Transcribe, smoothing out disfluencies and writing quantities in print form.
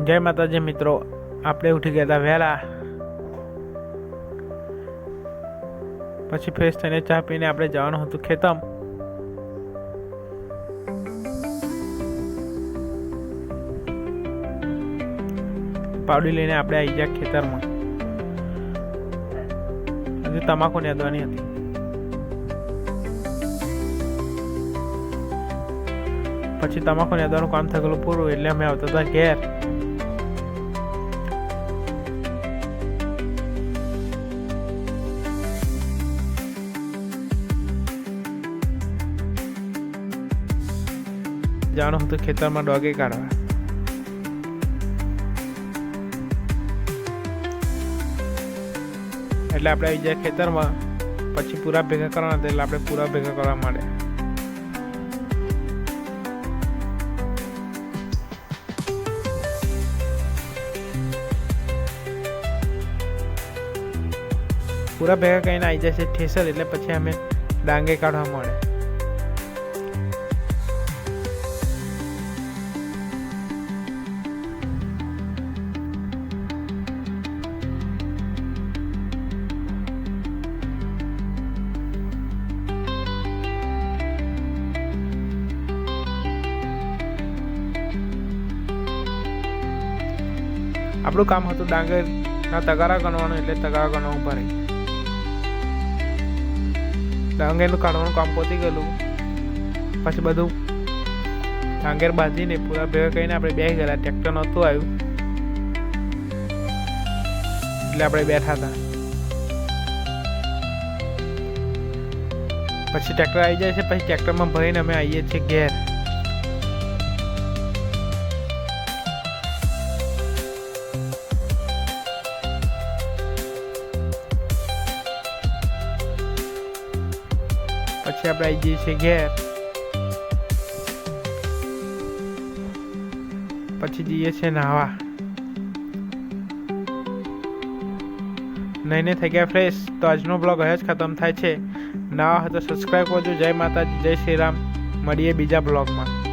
જય માતાજી મિત્રો, આપણે ઉઠી ગયા હતા વહેલા, પછી ફ્રેશ થઈને ચા પીને આપણે જવાનું હતું ખેતમ. પાવડી લઈને આપણે આવી ગયા ખેતરમાં. હજુ તમાકુ નેદવાની હતી. પછી તમાકુ નેદવાનું કામ થઈ ગયેલું પૂરું, એટલે અમે આવતા હતા ઘેર. જવાનું હતું ખેતરમાં ડોગે કાઢવા. એટલે આપણે આવી જાય ખેતરમાં, પછી પૂરા ભેગા કરવાના હતા. એટલે આપણે પૂરા ભેગા કરવા માંડ્યા. પૂરા ભેગા કરીને આવી જાય છે ઠેસર. એટલે પછી અમે ડાંગે કાઢવા માંડે. આપણું કામ હતું ડાંગરના તગારા ગણવાનું. એટલે તગારા ગણવા ઉભા રહી. ડાંગરનું કાઢવાનું કામ પતી ગયેલું. પછી બધું ડાંગર બાંધીને પૂરા ભેગા કરીને આપણે બેસી ગયેલા. ટ્રેક્ટર નહોતું આવ્યું એટલે આપણે બેઠા હતા. પછી ટ્રેક્ટર આવી જાય છે. પછી ટ્રેક્ટરમાં ભરીને અમે આવીએ છીએ ઘેર. પછી આપણે આવી જઈએ છીએ ઘેર. પછી જઈએ છીએ નાહવા. નહીં થઈ ગયા ફ્રેશ. તો આજનો બ્લોગ હવે જ ખતમ થાય છે. નવા હોય તો સબસ્ક્રાઈબ કરજો. જય માતાજી, જય શ્રી રામ. મળીએ બીજા બ્લોગમાં.